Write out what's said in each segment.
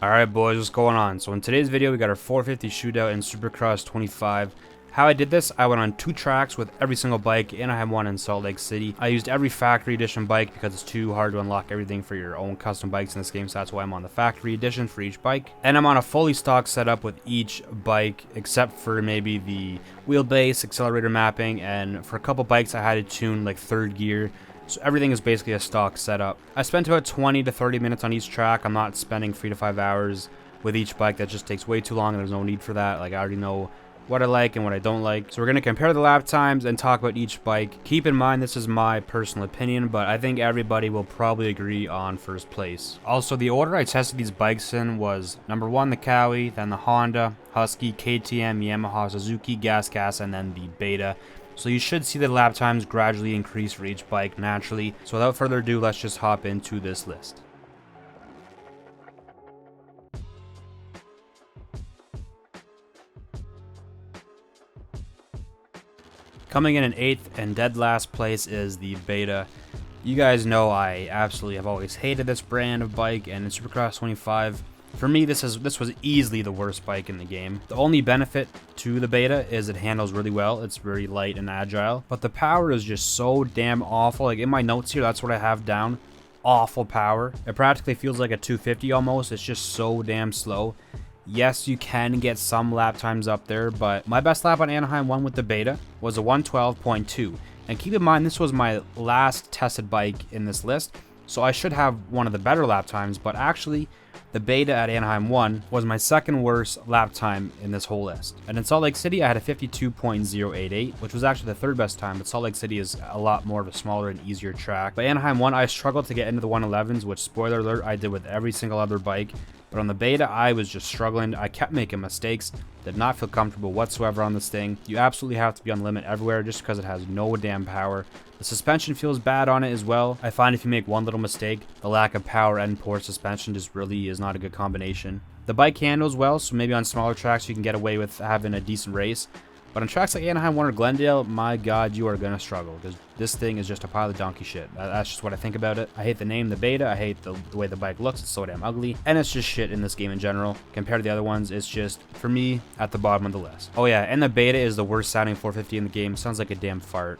Alright boys, what's going on? So in today's video we got our 450 shootout in Supercross 25. How I did this, I went on 2 tracks with every single bike, and I had one in Salt Lake City. I used every factory edition bike because it's too hard to unlock everything for your own custom bikes in this game, so that's why I'm on the factory edition for each bike. And I'm on a fully stock setup with each bike except for maybe the wheelbase, accelerator mapping, and for a couple bikes I had to tune like 3rd gear. So everything is basically a stock setup. I spent about 20 to 30 minutes on each track. I'm not spending 3 to 5 hours with each bike. That just takes way too long and there's no need for that. Like, I already know what I like and what I don't like. So we're going to compare the lap times and talk about each bike. Keep in mind this is my personal opinion, but I think everybody will probably agree on first place. Also, the order I tested these bikes in was number 1 the Kawi, then the Honda, Husky, KTM, Yamaha, Suzuki, Gas, and then the Beta. So you should see the lap times gradually increase for each bike naturally. So without further ado, let's just hop into this list. Coming in 8th and dead last place is the Beta. You guys know I absolutely have always hated this brand of bike, and in Supercross 25, for me, this was easily the worst bike in the game. The only benefit to the Beta is it handles really well. It's very light and agile, but the power is just so damn awful. Like in my notes here, that's what I have down. Awful power. It practically feels like a 250 almost. It's just so damn slow. Yes, you can get some lap times up there, but my best lap on Anaheim 1 with the Beta was a 112.2. And keep in mind, this was my last tested bike in this list, so I should have one of the better lap times, but actually, the Beta at Anaheim 1 was my 2nd worst lap time in this whole list. And in Salt Lake City, I had a 52.088, which was actually the 3rd best time, but Salt Lake City is a lot more of a smaller and easier track. But Anaheim 1, I struggled to get into the 111s, which, spoiler alert, I did with every single other bike. But on the Beta, I was just struggling. I kept making mistakes, did not feel comfortable whatsoever on this thing. You absolutely have to be on limit everywhere just because it has no damn power. The suspension feels bad on it as well. I find if you make one little mistake, the lack of power and poor suspension just really is not a good combination. The bike handles well, so maybe on smaller tracks you can get away with having a decent race. But on tracks like Anaheim 1 or Glendale, my god, you are going to struggle, because this thing is just a pile of donkey shit. That's just what I think about it. I hate the name, the Beta. I hate the way the bike looks. It's so damn ugly. And it's just shit in this game in general. Compared to the other ones, it's just, for me, at the bottom of the list. Oh yeah, and the Beta is the worst sounding 450 in the game. Sounds like a damn fart.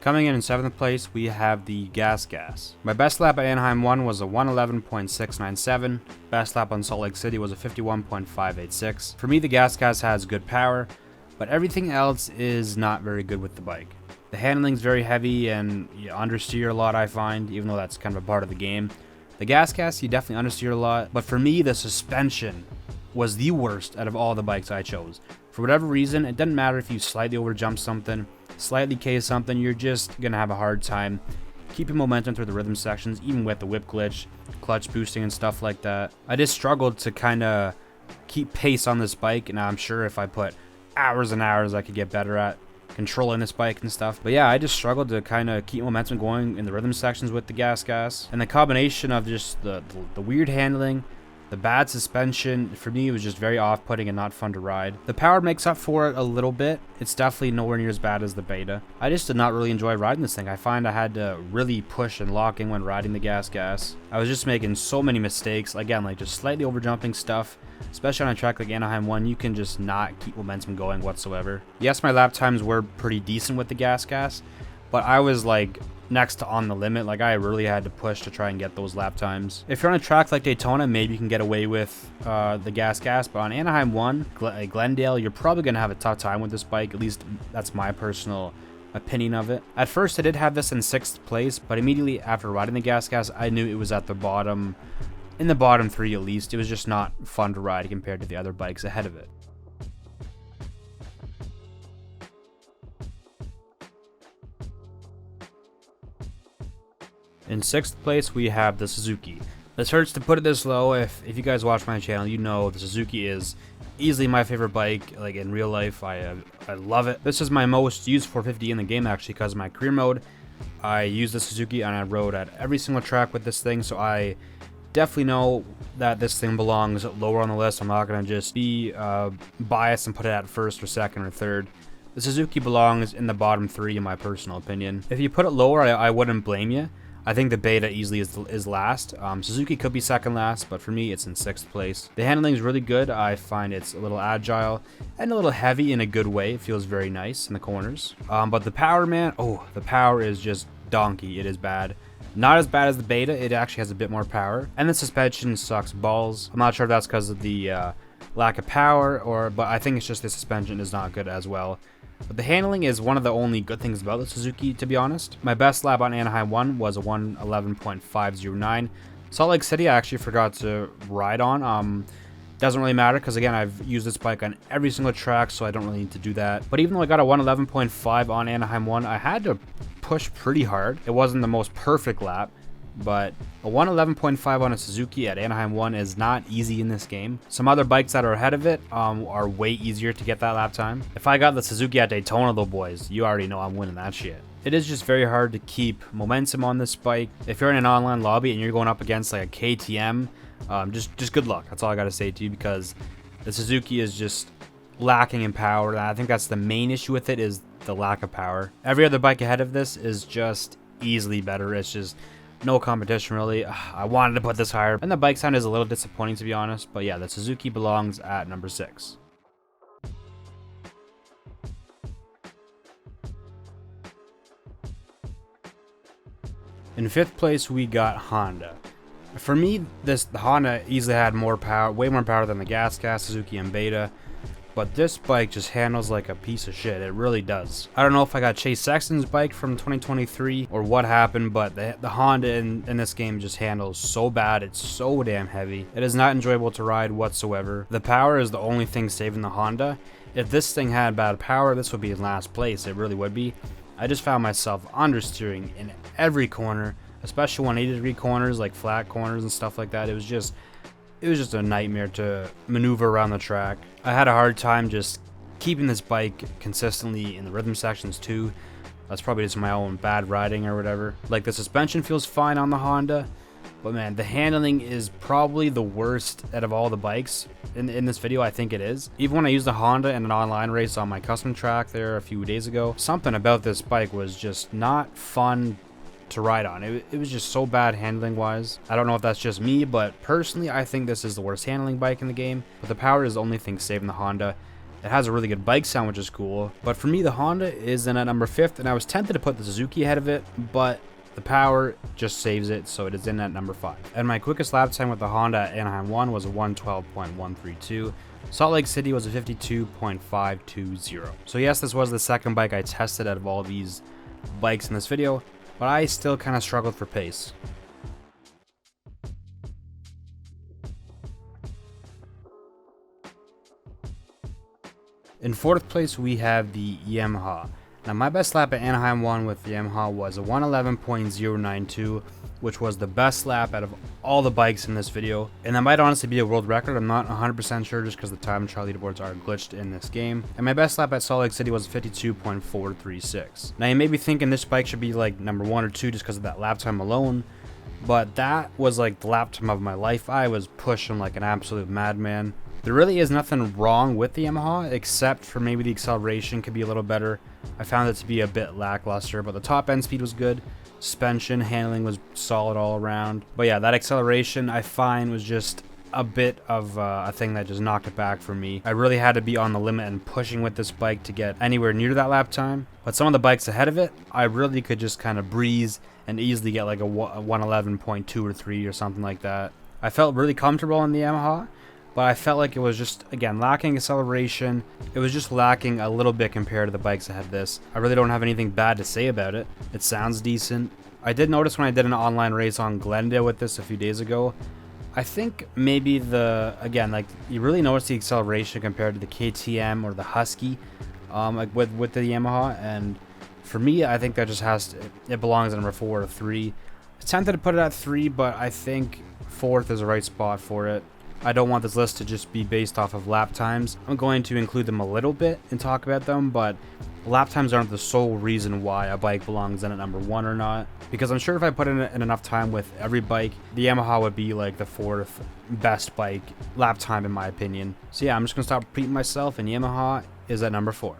Coming in 7th place, we have the Gas. My best lap at Anaheim 1 was a 111.697. Best lap on Salt Lake City was a 51.586. For me, the Gas has good power, but everything else is not very good with the bike. The handling's very heavy and you understeer a lot, I find, even though that's kind of a part of the game. The Gas, you definitely understeer a lot, but for me, the suspension was the worst out of all the bikes I chose. For whatever reason, it doesn't matter if you slightly overjump something, slightly case something, you're just gonna have a hard time keeping momentum through the rhythm sections, even with the whip glitch, clutch boosting and stuff like that. I just struggled to kind of keep pace on this bike, and I'm sure if I put hours and hours I could get better at controlling this bike and stuff. But yeah, I just struggled to kind of keep momentum going in the rhythm sections with the Gas. And the combination of just the weird handling, the bad suspension, for me, it was just very off-putting and not fun to ride. The power makes up for it a little bit. It's definitely nowhere near as bad as the Beta. I just did not really enjoy riding this thing. I find I had to really push and lock in when riding the Gas. I was just making so many mistakes. Again, like just slightly overjumping stuff. Especially on a track like Anaheim 1, you can just not keep momentum going whatsoever. Yes, my lap times were pretty decent with the Gas, but I was like next to on the limit. Like I really had to push to try and get those lap times. If you're on a track like Daytona, maybe you can get away with the Gas, but on Anaheim 1, Glendale, you're probably gonna have a tough time with this bike. At least that's my personal opinion of it. At first I did have this in 6th place, but immediately after riding the Gas, I knew it was at the bottom, in the bottom 3 at least. It was just not fun to ride compared to the other bikes ahead of it. In 6th place, we have the Suzuki. This hurts to put it this low. If you guys watch my channel, you know the Suzuki is easily my favorite bike. Like in real life, I love it. This is my most used 450 in the game actually, because of my career mode. I use the Suzuki and I rode at every single track with this thing, so I definitely know that this thing belongs lower on the list. I'm not going to just be biased and put it at 1st or 2nd or 3rd. The Suzuki belongs in the bottom 3 in my personal opinion. If you put it lower, I wouldn't blame you. I think the Beta easily is last. Suzuki could be second last, but for me, it's in 6th place. The handling is really good. I find it's a little agile and a little heavy in a good way. It feels very nice in the corners. But the power, man, the power is just donkey. It is bad. Not as bad as the Beta. It actually has a bit more power. And the suspension sucks balls. I'm not sure if that's because of the lack of power, but I think it's just the suspension is not good as well. But the handling is one of the only good things about the Suzuki, to be honest. My best lap on Anaheim 1 was a 1:11.509. Salt Lake City I actually forgot to ride on. Doesn't really matter because, again, I've used this bike on every single track, so I don't really need to do that. But even though I got a 1:11.5 on Anaheim 1, I had to push pretty hard. It wasn't the most perfect lap, but a 1:11.5 on a Suzuki at Anaheim 1 is not easy in this game. Some other bikes that are ahead of it are way easier to get that lap time. If I got the Suzuki at Daytona, though, boys, you already know I'm winning that shit. It is just very hard to keep momentum on this bike. If you're in an online lobby and you're going up against like a KTM, just good luck. That's all I gotta say to you, because the Suzuki is just lacking in power. I think that's the main issue with it, is the lack of power. Every other bike ahead of this is just easily better. It's just no competition, really. I wanted to put this higher, and the bike sound is a little disappointing, to be honest. But yeah, the Suzuki belongs at number 6. In 5th place, we got Honda. For me, the Honda easily had more power, way more power than the gas Suzuki and Beta. But this bike just handles like a piece of shit. It really does. I don't know if I got Chase Sexton's bike from 2023 or what happened, but the Honda in this game just handles so bad. It's so damn heavy. It is not enjoyable to ride whatsoever. The power is the only thing saving the Honda. If this thing had bad power, this would be in last place. It really would be. I just found myself understeering in every corner, especially 180-degree corners, like flat corners and stuff like that. It was just a nightmare to maneuver around the track. I had a hard time just keeping this bike consistently in the rhythm sections too. That's probably just my own bad riding or whatever. Like, the suspension feels fine on the Honda, but man, the handling is probably the worst out of all the bikes in this video. I think it is. Even when I used the Honda in an online race on my custom track there a few days ago, something about this bike was just not fun to ride on. It was just so bad handling wise. I don't know if that's just me, but personally I think this is the worst handling bike in the game. But the power is the only thing saving the Honda. It has a really good bike sound, which is cool, but for me the Honda is in at number 5th, and I was tempted to put the Suzuki ahead of it, but the power just saves it, so it is in at number 5. And my quickest lap time with the Honda at Anaheim 1 was a 1:12.132. Salt Lake City was a 52.520. So yes, this was the second bike I tested out of all these bikes in this video, but I still kind of struggled for pace. In 4th place, we have the Yamaha. Now, my best lap at Anaheim 1 with the Yamaha was a 1:11.092, which was the best lap out of all the bikes in this video. And that might honestly be a world record. I'm not 100% sure, just because the time trial leaderboards are glitched in this game. And my best lap at Salt Lake City was 52.436. Now, you may be thinking this bike should be like number 1 or 2 just because of that lap time alone, but that was like the lap time of my life. I was pushing like an absolute madman. There really is nothing wrong with the Yamaha, except for maybe the acceleration could be a little better. I found it to be a bit lackluster, but the top end speed was good. Suspension, handling was solid all around. But yeah, that acceleration I find was just a bit of a thing that just knocked it back for me. I really had to be on the limit and pushing with this bike to get anywhere near that lap time. But some of the bikes ahead of it, I really could just kind of breeze and easily get like a 1:11.2 or 3 or something like that. I felt really comfortable in the Yamaha, but I felt like it was just, again, lacking acceleration. It was just lacking a little bit compared to the bikes ahead of this. I really don't have anything bad to say about it. It sounds decent. I did notice when I did an online race on Glendale with this a few days ago, I think maybe again, like, you really notice the acceleration compared to the KTM or the Husky, like with the Yamaha. And for me, I think that just it belongs at number 4 or 3. I tempted to put it at 3, but I think 4th is the right spot for it. I don't want this list to just be based off of lap times. I'm going to include them a little bit and talk about them, but lap times aren't the sole reason why a bike belongs in at number 1 or not. Because I'm sure if I put in enough time with every bike, the Yamaha would be like the 4th best bike lap time in my opinion. So yeah, I'm just going to stop repeating myself, and Yamaha is at number 4.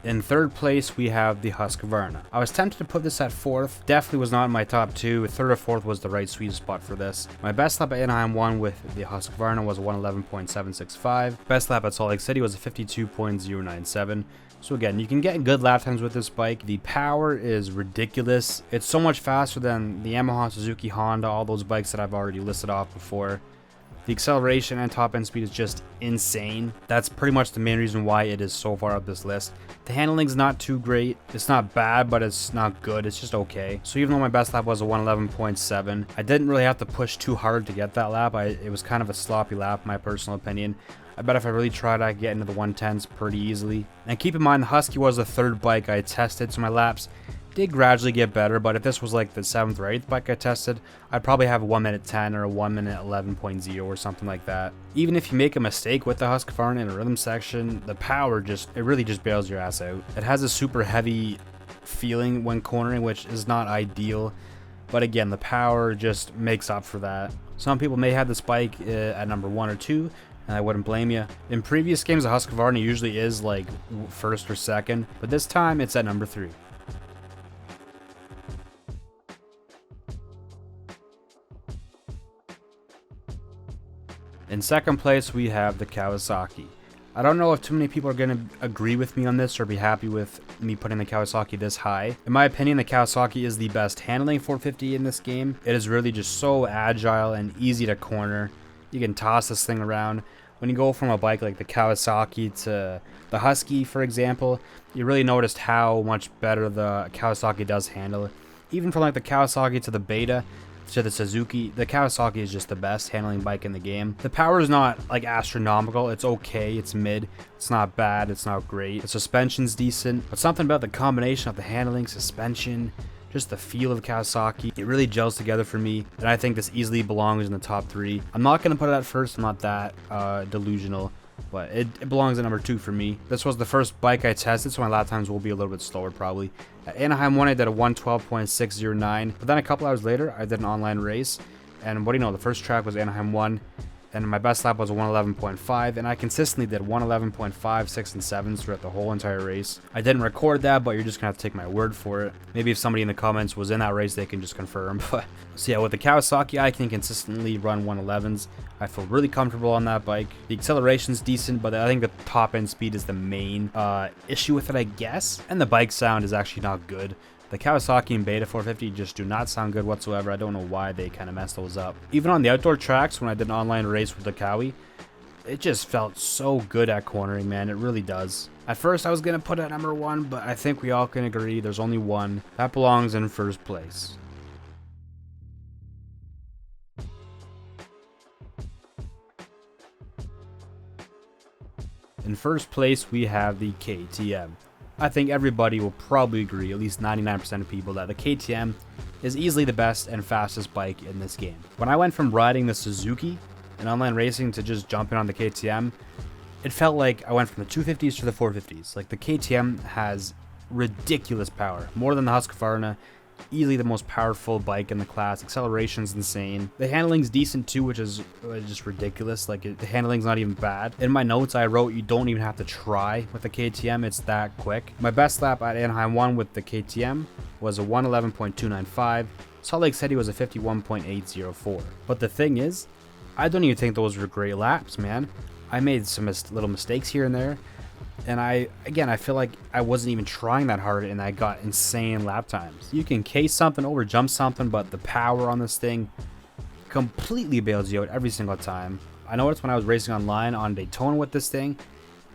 In third place, we have the Husqvarna. I was tempted to put this at fourth. Definitely was not in my top two. Third or fourth was the right sweet spot for this. My best lap at Anaheim 1 with the Husqvarna was a 111.765. Best lap at Salt Lake City was a 52.097. So again, you can get good lap times with this bike. The power is ridiculous. It's so much faster than the Yamaha, Suzuki, Honda, all those bikes that I've already listed off before. The acceleration and top end speed is just insane. That's pretty much the main reason why it is so far up this list. The handling's not too great. It's not bad, but it's not good. It's just okay. So even though my best lap was a 111.7, I didn't really have to push too hard to get that lap. It was kind of a sloppy lap, in my personal opinion. I bet if I really tried, I could get into the 110s pretty easily. And keep in mind, the Husky was the third bike I tested, so my laps did gradually get better, but if this was like the 7th or 8th bike I tested, I'd probably have a 1 minute 10 or a 1 minute 11.0 or something like that. Even if you make a mistake with the Husqvarna in a rhythm section, the power it really just bails your ass out. It has a super heavy feeling when cornering, which is not ideal, but again, the power just makes up for that. Some people may have this bike at number 1 or 2, and I wouldn't blame you. In previous games, the Husqvarna usually is like first or second, but this time it's at number 3. In second place, we have the Kawasaki. I don't know if too many people are going to agree with me on this or be happy with me putting the Kawasaki this high. In my opinion, the Kawasaki is the best handling 450 in this game. It is really just so agile and easy to corner. You can toss this thing around. When you go from a bike like the Kawasaki to the Husky, for example, you really noticed how much better the Kawasaki does handle. Even from like the Kawasaki to the Beta to the Suzuki, the Kawasaki is just the best handling bike in the game. The power is not like astronomical. It's okay. It's mid. It's not bad. It's not great. The suspension's decent, but something about the combination of the handling, suspension, just the feel of Kawasaki, it really gels together for me, and I think this easily belongs in the top 3. I'm not going to put it at first. I'm not that delusional, but it belongs at number 2 for me. This was the first bike I tested, so my lap times will be a little bit slower probably. At Anaheim 1, I did a 112.609, but then a couple hours later, I did an online race, and what do you know, the first track was Anaheim 1, and my best lap was a 111.5, and I consistently did 111.5, 6, and 7s throughout the whole entire race. I didn't record that, but you're just gonna have to take my word for it. Maybe if somebody in the comments was in that race, they can just confirm. But so yeah, with the Kawasaki, I can consistently run 111s. I feel really comfortable on that bike. The acceleration's decent, but I think the top end speed is the main issue with it, I guess. And the bike sound is actually not good. The Kawasaki and Beta 450 just do not sound good whatsoever. I don't know why they kind of messed those up. Even on the outdoor tracks, when I did an online race with the Kawi, it just felt so good at cornering, man. It really does. At first, I was going to put it at number 1, but I think we all can agree there's only one. That belongs in first place. In first place, we have the KTM. I think everybody will probably agree, at least 99% of people, that the KTM is easily the best and fastest bike in this game. When I went from riding the Suzuki in online racing to just jumping on the KTM, it felt like I went from the 250s to the 450s. Like, the KTM has ridiculous power, more than the Husqvarna. Easily the most powerful bike in the class. Acceleration's insane. The handling's decent too, which is just ridiculous. Like, the handling's not even bad. In my notes, I wrote you don't even have to try with the KTM. It's that quick. My best lap at Anaheim 1 with the KTM was a 111.295. Salt Lake City was a 51.804. But the thing is, I don't even think those were great laps, man. I made some little mistakes here and there. And I feel like I wasn't even trying that hard, and I got insane lap times. You can case something, over jump something, but the power on this thing completely bails you out every single time. I noticed when I was racing online on Daytona with this thing,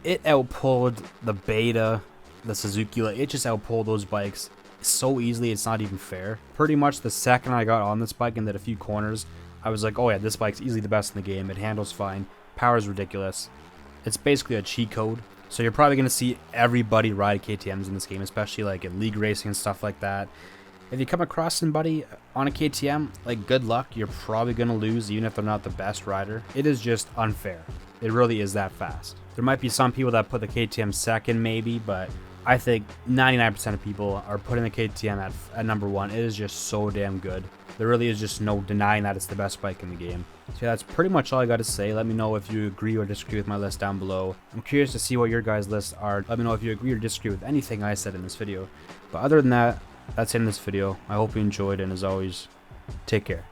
it outpulled the Beta, the Suzuki. It just outpulled those bikes so easily, it's not even fair. Pretty much the second I got on this bike and did a few corners, I was like, oh yeah, this bike's easily the best in the game. It handles fine. Power's ridiculous. It's basically a cheat code. So you're probably going to see everybody ride KTMs in this game, especially like in league racing and stuff like that. If you come across somebody on a KTM, like, good luck. You're probably going to lose even if they're not the best rider. It is just unfair. It really is that fast. There might be some people that put the KTM second maybe, but I think 99% of people are putting the KTM at number 1. It is just so damn good. There really is just no denying that it's the best bike in the game. So yeah, that's pretty much all I got to say. Let me know if you agree or disagree with my list down below. I'm curious to see what your guys' lists are. Let me know if you agree or disagree with anything I said in this video. But other than that, that's it in this video. I hope you enjoyed, and as always, take care.